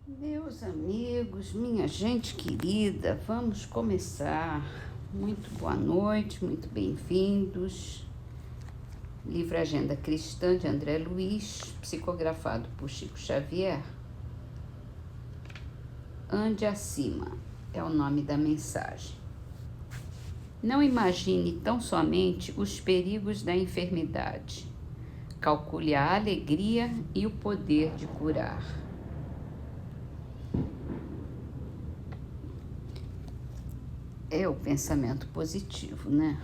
Meus amigos, minha gente querida, vamos começar. Muito boa noite, muito bem-vindos. Livro Agenda Cristã de André Luiz, psicografado por Chico Xavier. Ande acima é o nome da mensagem. Não imagine tão somente os perigos da enfermidade. Calcule a alegria e o poder de curar. É o pensamento positivo, né?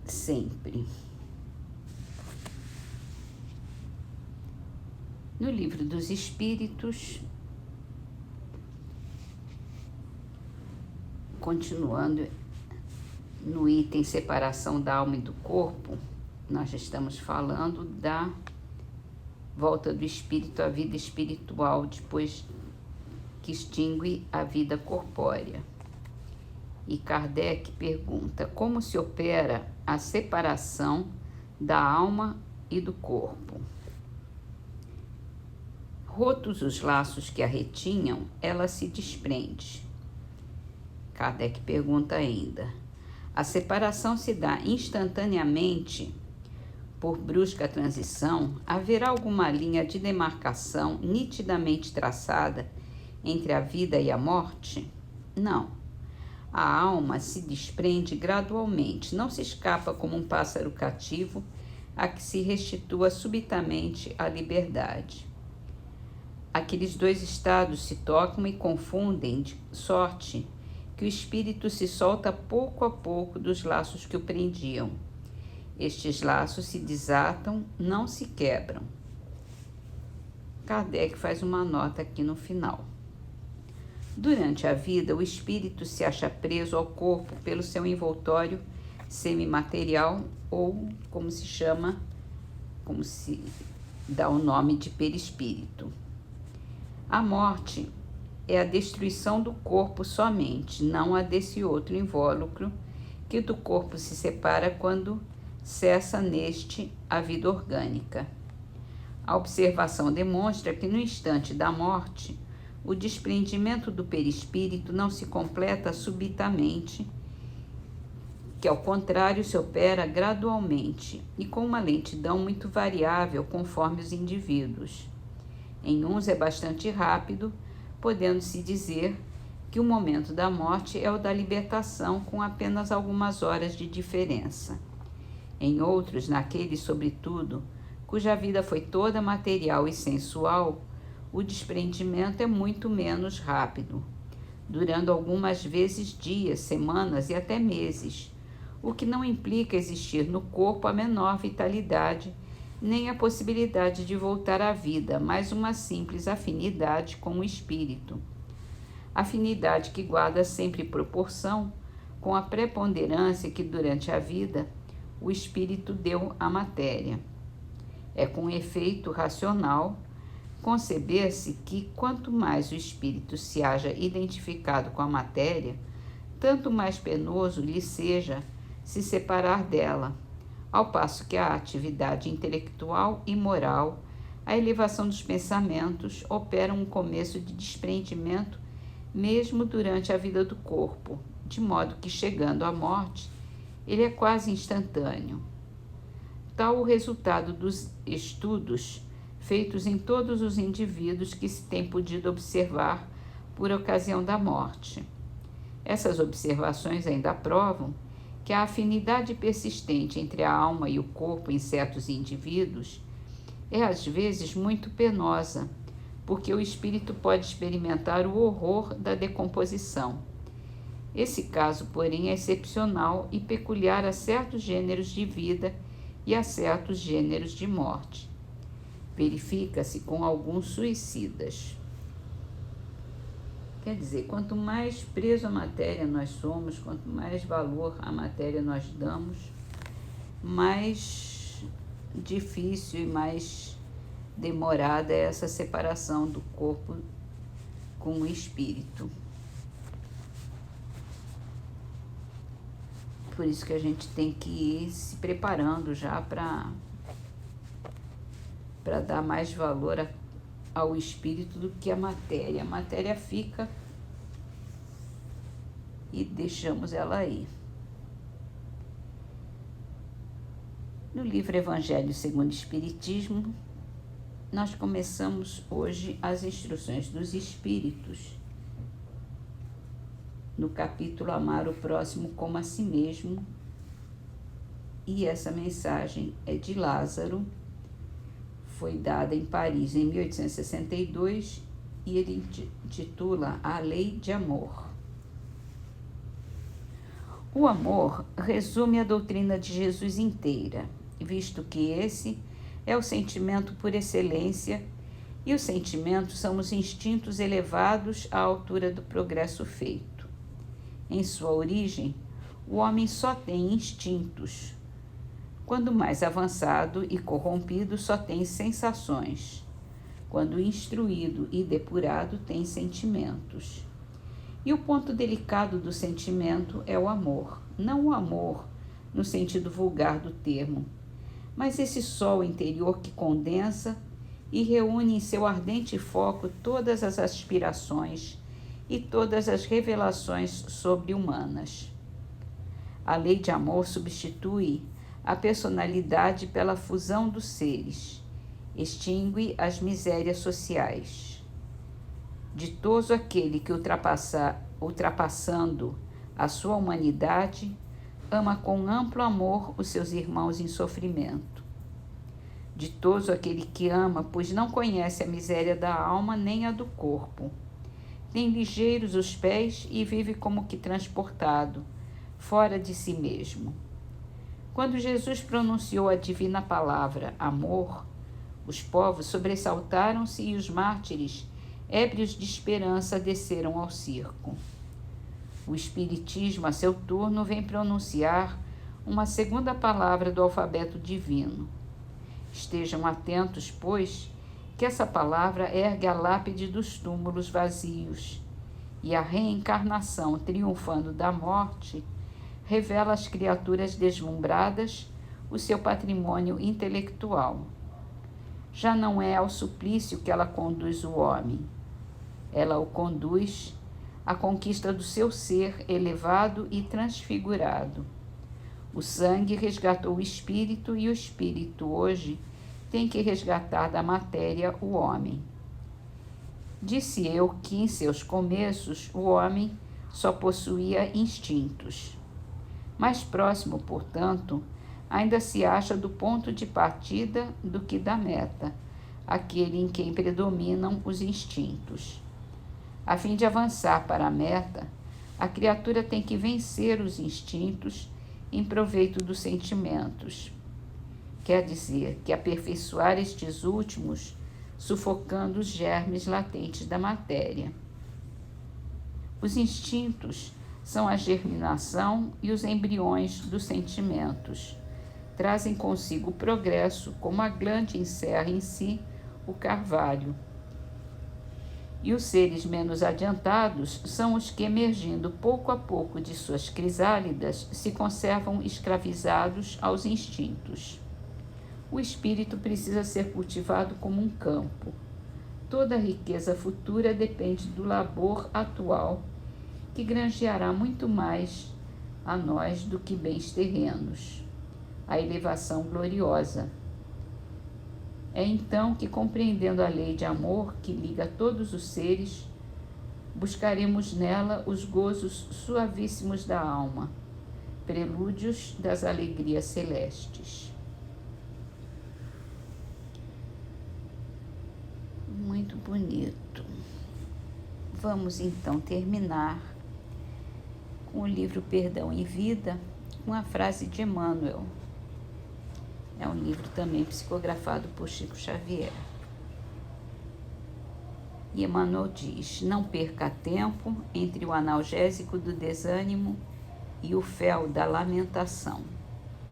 Sempre. No Livro dos Espíritos, continuando no item separação da alma e do corpo, nós já estamos falando da volta do espírito à vida espiritual depois que extingue a vida corpórea. E Kardec pergunta: como se opera a separação da alma e do corpo? Rotos os laços que a retinham, ela se desprende. Kardec pergunta ainda: a separação se dá instantaneamente por brusca transição? Haverá alguma linha de demarcação nitidamente traçada entre a vida e a morte? Não. A alma se desprende gradualmente, não se escapa como um pássaro cativo a que se restitua subitamente a liberdade. Aqueles dois estados se tocam e confundem, de sorte que o espírito se solta pouco a pouco dos laços que o prendiam. Estes laços se desatam, não se quebram. Kardec faz uma nota aqui no final. Durante a vida, o espírito se acha preso ao corpo pelo seu envoltório semimaterial ou, como se dá o nome de perispírito. A morte é a destruição do corpo somente, não a desse outro invólucro que do corpo se separa quando cessa neste a vida orgânica. A observação demonstra que no instante da morte, o desprendimento do perispírito não se completa subitamente, que ao contrário se opera gradualmente e com uma lentidão muito variável conforme os indivíduos. Em uns é bastante rápido, podendo-se dizer que o momento da morte é o da libertação com apenas algumas horas de diferença. Em outros, naqueles sobretudo, cuja vida foi toda material e sensual, o desprendimento é muito menos rápido, durando algumas vezes dias, semanas e até meses, o que não implica existir no corpo a menor vitalidade, nem a possibilidade de voltar à vida, mas uma simples afinidade com o espírito. Afinidade que guarda sempre proporção com a preponderância que durante a vida o espírito deu à matéria. É com efeito racional conceber-se que quanto mais o espírito se haja identificado com a matéria, tanto mais penoso lhe seja se separar dela, ao passo que a atividade intelectual e moral, a elevação dos pensamentos, operam um começo de desprendimento mesmo durante a vida do corpo, de modo que, chegando à morte, ele é quase instantâneo. Tal o resultado dos estudos feitos em todos os indivíduos que se tem podido observar por ocasião da morte. Essas observações ainda provam que a afinidade persistente entre a alma e o corpo em certos indivíduos é às vezes muito penosa, porque o espírito pode experimentar o horror da decomposição. Esse caso, porém, é excepcional e peculiar a certos gêneros de vida e a certos gêneros de morte. Verifica-se com alguns suicidas. Quer dizer, quanto mais preso à matéria nós somos, quanto mais valor à matéria nós damos, mais difícil e mais demorada é essa separação do corpo com o espírito. Por isso que a gente tem que ir se preparando já para dar mais valor ao espírito do que a matéria. A matéria fica e deixamos ela aí. No livro Evangelho segundo o Espiritismo, nós começamos hoje as instruções dos espíritos, no capítulo Amar o Próximo como a Si Mesmo, e essa mensagem é de Lázaro, foi dada em Paris em 1862 e ele intitula A Lei de Amor. O amor resume a doutrina de Jesus inteira, visto que esse é o sentimento por excelência e os sentimentos são os instintos elevados à altura do progresso feito. Em sua origem, o homem só tem instintos. Quando mais avançado e corrompido, só tem sensações. Quando instruído e depurado, tem sentimentos. E o ponto delicado do sentimento é o amor. Não o amor no sentido vulgar do termo, mas esse sol interior que condensa e reúne em seu ardente foco todas as aspirações e todas as revelações sobre-humanas. A lei de amor substitui a personalidade pela fusão dos seres, extingue as misérias sociais. Ditoso aquele que ultrapassando a sua humanidade, ama com amplo amor os seus irmãos em sofrimento. Ditoso aquele que ama, pois não conhece a miséria da alma nem a do corpo. Tem ligeiros os pés e vive como que transportado, fora de si mesmo. Quando Jesus pronunciou a divina palavra amor, os povos sobressaltaram-se e os mártires, ébrios de esperança, desceram ao circo. O Espiritismo, a seu turno, vem pronunciar uma segunda palavra do alfabeto divino. Estejam atentos, pois, que essa palavra ergue a lápide dos túmulos vazios, e a reencarnação, triunfando da morte, revela às criaturas deslumbradas o seu patrimônio intelectual. Já não é ao suplício que ela conduz o homem. Ela o conduz à conquista do seu ser elevado e transfigurado. O sangue resgatou o espírito e o espírito hoje tem que resgatar da matéria o homem. Disse eu que em seus começos o homem só possuía instintos. Mais próximo, portanto, ainda se acha do ponto de partida do que da meta, aquele em quem predominam os instintos. A fim de avançar para a meta, a criatura tem que vencer os instintos em proveito dos sentimentos. Quer dizer, que aperfeiçoar estes últimos, sufocando os germes latentes da matéria. Os instintos são a germinação e os embriões dos sentimentos. Trazem consigo o progresso, como a glande encerra em si o carvalho. E os seres menos adiantados são os que, emergindo pouco a pouco de suas crisálidas, se conservam escravizados aos instintos. O espírito precisa ser cultivado como um campo. Toda a riqueza futura depende do labor atual, que granjeará muito mais a nós do que bens terrenos, a elevação gloriosa. É então que, compreendendo a lei de amor que liga todos os seres, buscaremos nela os gozos suavíssimos da alma, prelúdios das alegrias celestes. Muito bonito. Vamos então terminar com o livro Perdão em Vida, com a frase de Emmanuel. É um livro também psicografado por Chico Xavier. E Emmanuel diz: não perca tempo entre o analgésico do desânimo e o fel da lamentação.